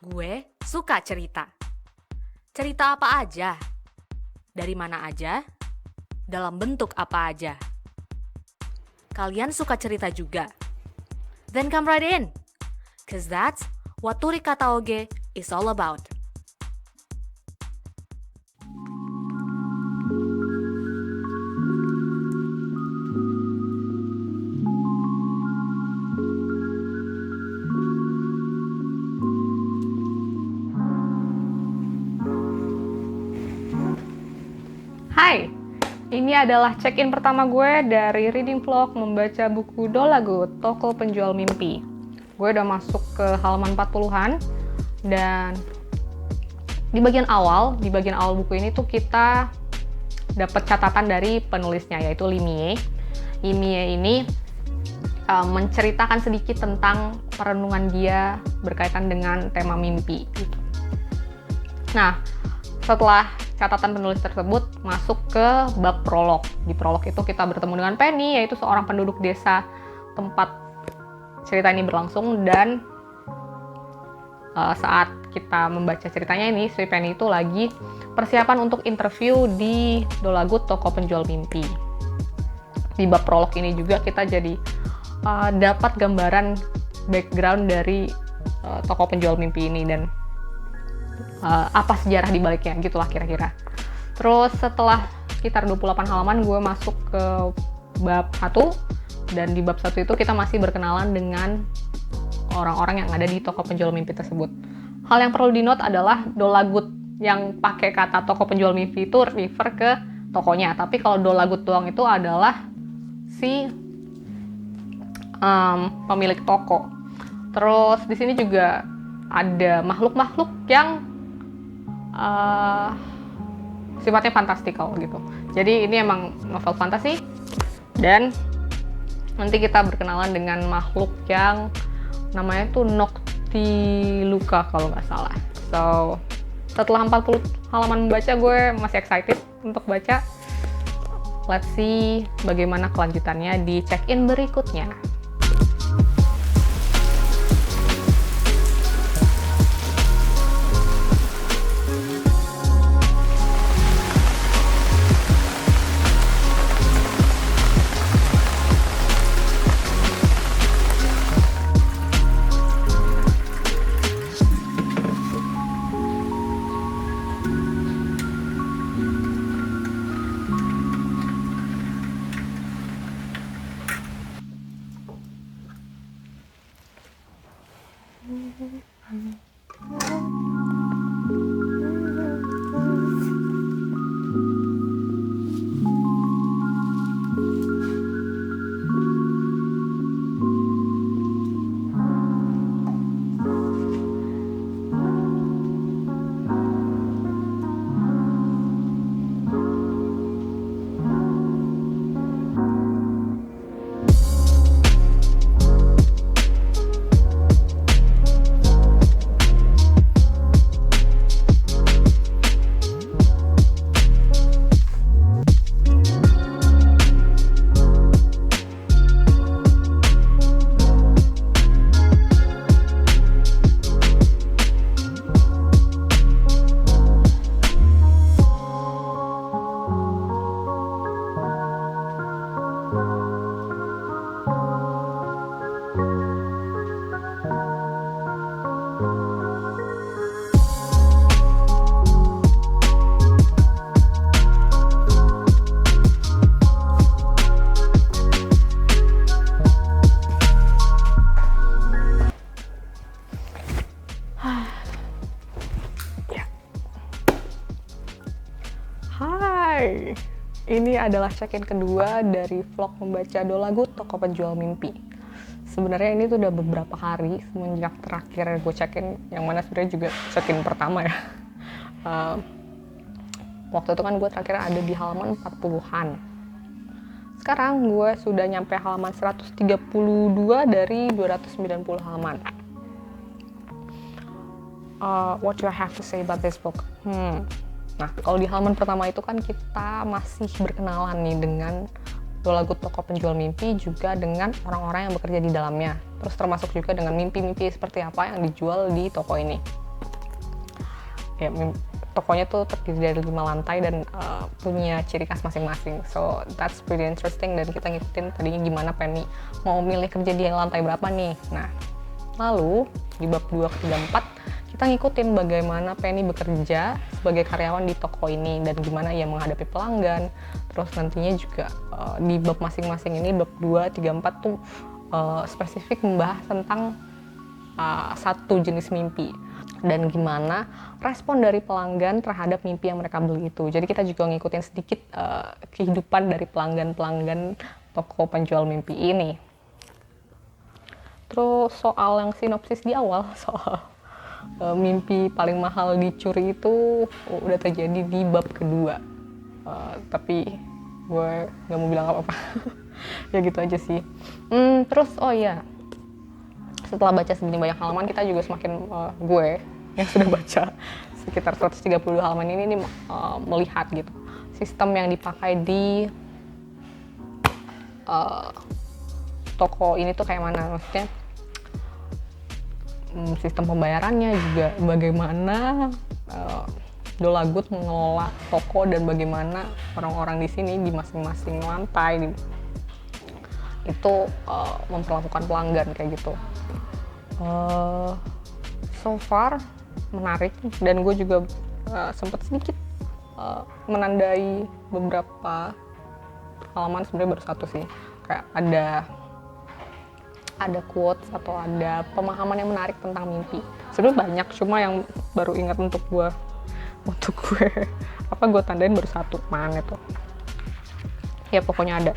Gue suka cerita. Cerita apa aja? Dari mana aja? Dalam bentuk apa aja? Kalian suka cerita juga? Then come right in. Cause that's what Turi Kata Oge is all about. Hai, ini adalah check-in pertama gue dari reading vlog membaca buku Dolagut, Toko Penjual Mimpi. Gue udah masuk ke halaman 40-an dan di bagian awal buku ini tuh kita dapat catatan dari penulisnya yaitu Limie. Limie ini menceritakan sedikit tentang perenungan dia berkaitan dengan tema mimpi. Nah, setelah catatan penulis tersebut masuk ke bab prolog. Di prolog itu kita bertemu dengan Penny, yaitu seorang penduduk desa tempat cerita ini berlangsung, dan saat kita membaca ceritanya ini, si Penny itu lagi persiapan untuk interview di Dolagut, Toko Penjual Mimpi. Di bab prolog ini juga kita jadi dapat gambaran background dari Toko Penjual Mimpi ini dan apa sejarah di baliknya, gitulah kira-kira. Terus setelah sekitar 28 halaman gue masuk ke bab 1, dan di bab 1 itu kita masih berkenalan dengan orang-orang yang ada di Toko Penjual Mimpi tersebut. Hal yang perlu di-note adalah Dolagut yang pakai kata Toko Penjual Mimpi itu refer ke tokonya, tapi kalau Dolagut doang itu adalah si pemilik toko. Terus di sini juga ada makhluk-makhluk yang sifatnya fantastikal gitu. Jadi ini emang novel fantasi, dan nanti kita berkenalan dengan makhluk yang namanya tuh Noctiluca kalau nggak salah. So, setelah 40 halaman membaca, gue masih excited untuk baca. Let's see bagaimana kelanjutannya di check-in berikutnya. Hai, ini adalah check-in kedua dari vlog membaca Dolagut, Toko Penjual Mimpi. Sebenarnya ini tuh udah beberapa hari semenjak terakhir gue check-in, yang mana sebenarnya juga check-in pertama ya. Waktu itu kan gue terakhir ada di halaman 40-an. Sekarang gue sudah nyampe halaman 132 dari 290 halaman. What do I have to say about this book? Nah, kalau di halaman pertama itu kan kita masih berkenalan nih dengan Dolagut, Toko Penjual Mimpi, juga dengan orang-orang yang bekerja di dalamnya. Terus termasuk juga dengan mimpi-mimpi seperti apa yang dijual di toko ini. ya tokonya tuh terdiri dari 5 lantai dan punya ciri khas masing-masing. So that's pretty interesting, dan kita ngikutin tadinya gimana Penny mau milih kerja di lantai berapa nih. Nah, lalu di bab 2, 3, 4 kita ngikutin bagaimana Penny bekerja sebagai karyawan di toko ini dan gimana ia menghadapi pelanggan. Terus nantinya juga di bab masing-masing ini, bab 2, 3, 4 tuh spesifik membahas tentang satu jenis mimpi dan gimana respon dari pelanggan terhadap mimpi yang mereka beli itu. Jadi kita juga ngikutin sedikit kehidupan dari pelanggan-pelanggan toko penjual mimpi ini. Terus soal yang sinopsis di awal, soal mimpi paling mahal dicuri itu udah terjadi di bab kedua. Tapi gue gak mau bilang apa-apa. Ya gitu aja sih. Terus oh iya, setelah baca segini banyak halaman, kita juga semakin gue yang sudah baca sekitar 130 halaman ini melihat gitu sistem yang dipakai di toko ini tuh kayak mana. Maksudnya sistem pembayarannya, juga bagaimana Dolagut mengelola toko dan bagaimana orang-orang di sini di masing-masing lantai itu memperlakukan pelanggan kayak gitu. So far menarik, dan gue juga sempat sedikit menandai beberapa halaman, sebenarnya baru satu sih, kayak ada quotes atau ada pemahaman yang menarik tentang mimpi. Sebenarnya banyak, cuma yang baru ingat untuk gue gue tandain baru satu. Mana itu ya, pokoknya ada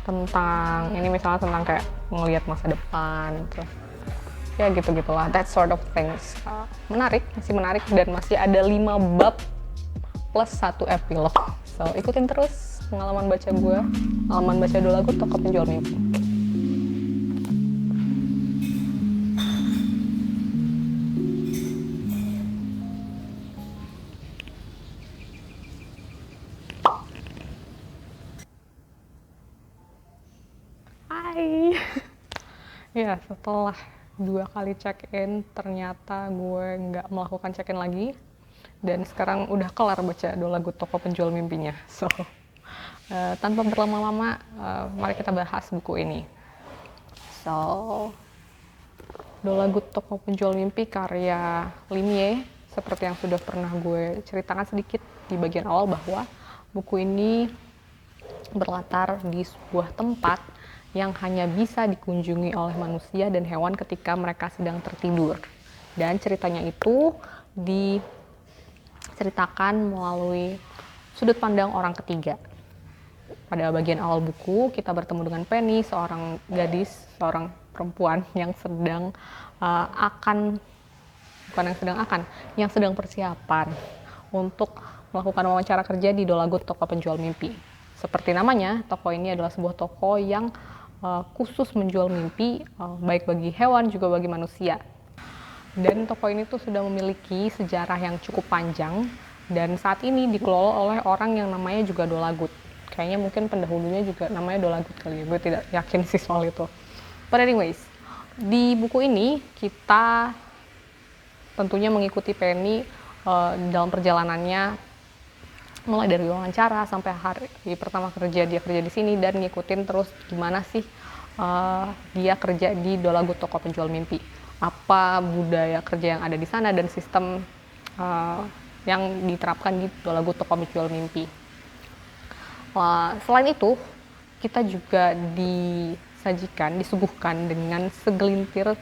tentang ini, misalnya tentang kayak ngelihat masa depan, terus ya gitu-gitulah, that sort of things. Masih menarik dan masih ada 5 bab plus 1 epilog. So ikutin terus pengalaman baca gue, pengalaman baca Dolagut Toko Penjual Mimpi. Hai. Ya, setelah 2 kali check-in, ternyata gue nggak melakukan check-in lagi. Dan sekarang udah kelar baca Dolagut Toko Penjual Mimpinya. So, tanpa berlama-lama, mari kita bahas buku ini. So, Dolagut Toko Penjual Mimpi karya Limie, seperti yang sudah pernah gue ceritakan sedikit di bagian awal, bahwa buku ini berlatar di sebuah tempat yang hanya bisa dikunjungi oleh manusia dan hewan ketika mereka sedang tertidur. Dan ceritanya itu diceritakan melalui sudut pandang orang ketiga. Pada bagian awal buku, kita bertemu dengan Penny, seorang gadis, seorang perempuan yang sedang sedang persiapan untuk melakukan wawancara kerja di Dolagut Toko Penjual Mimpi. Seperti namanya, toko ini adalah sebuah toko yang khusus menjual mimpi, baik bagi hewan juga bagi manusia. Dan toko ini tuh sudah memiliki sejarah yang cukup panjang, dan saat ini dikelola oleh orang yang namanya juga Dolagut. Kayaknya mungkin pendahulunya juga namanya Dolagut kali ya, gue tidak yakin sih soal itu. But anyways, di buku ini kita tentunya mengikuti Penny dalam perjalanannya, mulai dari wawancara sampai hari pertama kerja dia kerja di sini, dan ngikutin terus gimana sih dia kerja di Dolagut Toko Penjual Mimpi, apa budaya kerja yang ada di sana dan sistem yang diterapkan di Dolagut Toko Penjual Mimpi. Selain itu, kita juga disuguhkan dengan segelintir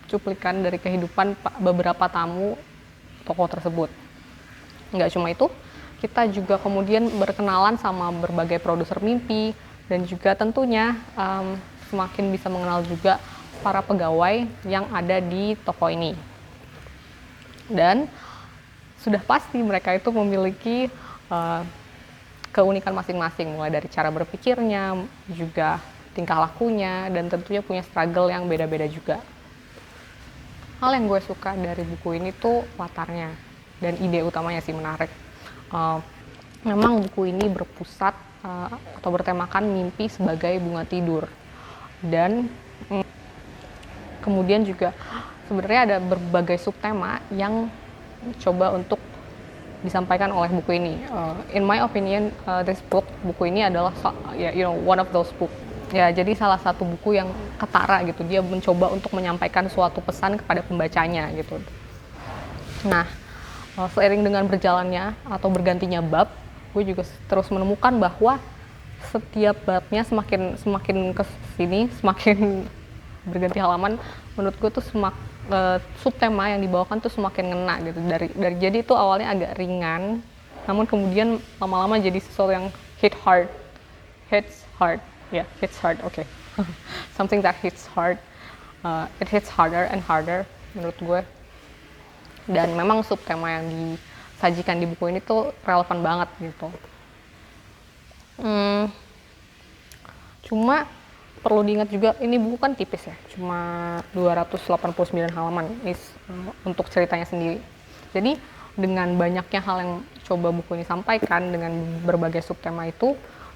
cuplikan dari kehidupan beberapa tamu toko tersebut. Nggak cuma itu, kita juga kemudian berkenalan sama berbagai produser mimpi, dan juga tentunya semakin bisa mengenal juga para pegawai yang ada di toko ini. Dan sudah pasti mereka itu memiliki keunikan masing-masing, mulai dari cara berpikirnya, juga tingkah lakunya, dan tentunya punya struggle yang beda-beda juga. Hal yang gue suka dari buku ini tuh latarnya, dan ide utamanya sih menarik. Memang buku ini berpusat atau bertemakan mimpi sebagai bunga tidur. Dan kemudian juga sebenarnya ada berbagai subtema yang coba untuk disampaikan oleh buku ini. In my opinion, this book, buku ini adalah one of those book. Ya, jadi salah satu buku yang ketara gitu. Dia mencoba untuk menyampaikan suatu pesan kepada pembacanya gitu. Nah, seiring dengan berjalannya atau bergantinya bab, gue juga terus menemukan bahwa setiap babnya semakin ke sini, semakin berganti halaman, menurut gue tuh subtema yang dibawakan tuh semakin ngena gitu. Dari jadi itu awalnya agak ringan, namun kemudian lama-lama jadi sesuatu yang hits hard. Okay. Something that hits hard. It hits harder and harder menurut gue. Dan memang subtema yang disajikan di buku ini tuh relevan banget gitu. Cuma perlu diingat juga, ini buku kan tipis ya, cuma 289 halaman untuk ceritanya sendiri. Jadi dengan banyaknya hal yang coba buku ini sampaikan dengan berbagai subtema itu,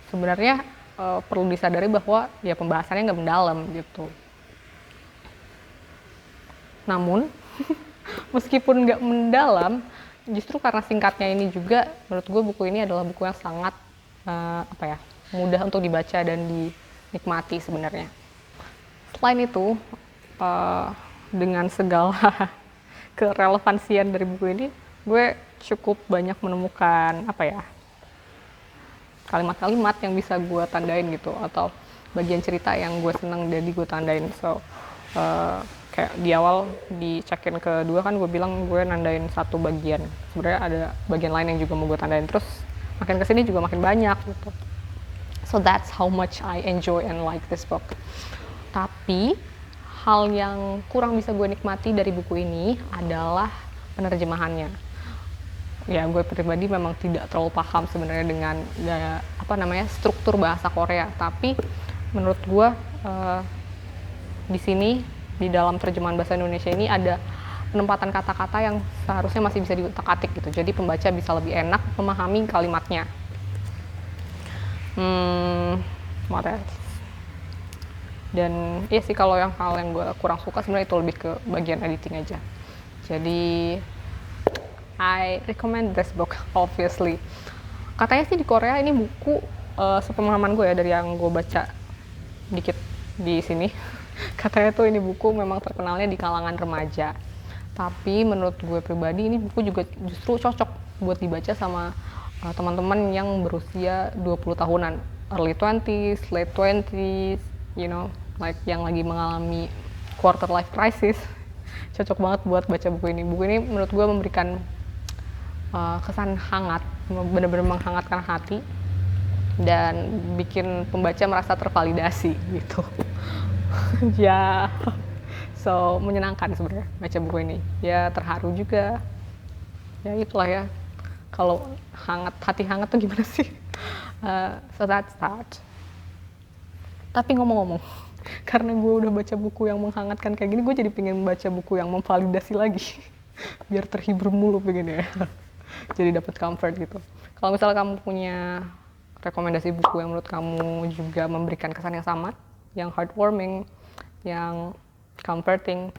sebenarnya perlu disadari bahwa ya pembahasannya nggak mendalam gitu. Namun meskipun nggak mendalam, justru karena singkatnya ini juga, menurut gue buku ini adalah buku yang sangat mudah untuk dibaca dan dinikmati sebenarnya. Selain itu, dengan segala kerelevansian dari buku ini, gue cukup banyak menemukan kalimat-kalimat yang bisa gue tandain gitu, atau bagian cerita yang gue seneng jadi gue tandain. So kayak di awal di check-in kedua kan gue bilang gue nandain satu bagian, sebenarnya ada bagian lain yang juga mau gue tandain, terus makin kesini juga makin banyak gitu. So that's how much I enjoy and like this book. Tapi hal yang kurang bisa gue nikmati dari buku ini adalah penerjemahannya. Ya, gue pribadi memang tidak terlalu paham sebenarnya dengan struktur bahasa Korea, tapi menurut gue di sini di dalam terjemahan bahasa Indonesia ini ada penempatan kata-kata yang seharusnya masih bisa diutak-atik gitu. Jadi pembaca bisa lebih enak memahami kalimatnya. What else? Dan iya sih, kalau hal yang gue kurang suka sebenarnya itu lebih ke bagian editing aja. Jadi I recommend this book, obviously. Katanya sih di Korea ini buku, sepemahaman gue ya dari yang gue baca dikit di sini, katanya tuh ini buku memang terkenalnya di kalangan remaja. Tapi menurut gue pribadi ini buku juga justru cocok buat dibaca sama teman-teman yang berusia 20 tahunan, early 20s, late 20s, yang lagi mengalami quarter life crisis. Cocok banget buat baca buku ini. Buku ini menurut gue memberikan kesan hangat, benar-benar menghangatkan hati dan bikin pembaca merasa tervalidasi gitu. Ya, so menyenangkan sebenarnya baca buku ini. Ya terharu juga. Ya itulah ya. Kalau hati hangat tuh gimana sih? So that's that. Tapi ngomong-ngomong, karena gue udah baca buku yang menghangatkan kayak gini, gue jadi pengen baca buku yang memvalidasi lagi. Biar terhibur mulu begini ya. Jadi dapat comfort gitu. Kalau misalnya kamu punya rekomendasi buku yang menurut kamu juga memberikan kesan yang sama, yang heartwarming, yang comforting,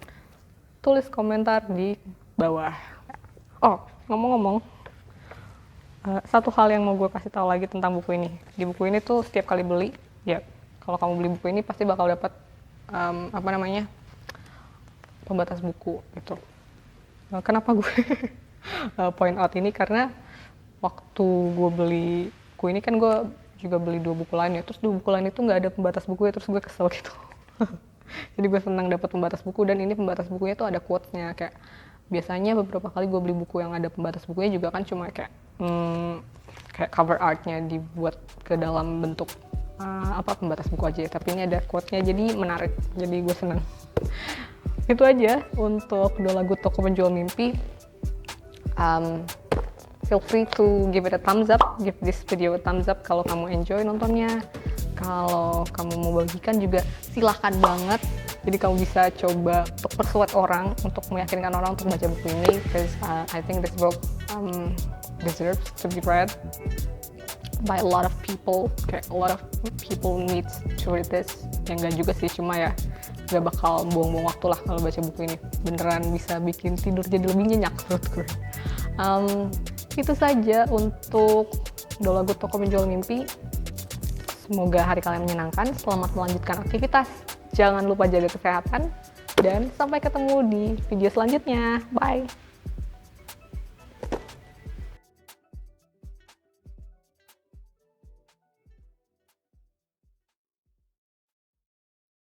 tulis komentar di bawah. Oh, ngomong-ngomong, satu hal yang mau gue kasih tahu lagi tentang buku ini. Di buku ini tuh setiap kali beli, ya kalau kamu beli buku ini pasti bakal dapat pembatas buku gitu. Kenapa gue point out ini? Karena waktu gue beli buku ini kan gue juga beli 2 buku lain ya, terus 2 buku lain itu nggak ada pembatas buku ya, terus gue kesel gitu. Jadi gue senang dapat pembatas buku, dan ini pembatas bukunya tuh ada quotes-nya. Kayak biasanya beberapa kali gue beli buku yang ada pembatas bukunya juga kan cuma kayak cover art-nya dibuat ke dalam bentuk pembatas buku aja, tapi ini ada quote-nya, jadi menarik, jadi gue senang. Itu aja untuk Dolagut Toko Penjual Mimpi. Feel free to give it a thumbs up, give this video a thumbs up kalau kamu enjoy nontonnya. Kalau kamu mau bagikan juga silahkan banget. Jadi kamu bisa coba persuade orang, untuk meyakinkan orang untuk baca buku ini, because I think this book deserves to be read by a lot of people. Kayak a lot of people needs to read this. Ya enggak juga sih, cuma ya gak bakal buang-buang waktu lah kalau baca buku ini. Beneran bisa bikin tidur jadi lebih nyenyak menurut gue. Itu saja untuk Dolagut Toko Penjual Mimpi. Semoga hari kalian menyenangkan. Selamat melanjutkan aktivitas. Jangan lupa jaga kesehatan. Dan sampai ketemu di video selanjutnya. Bye!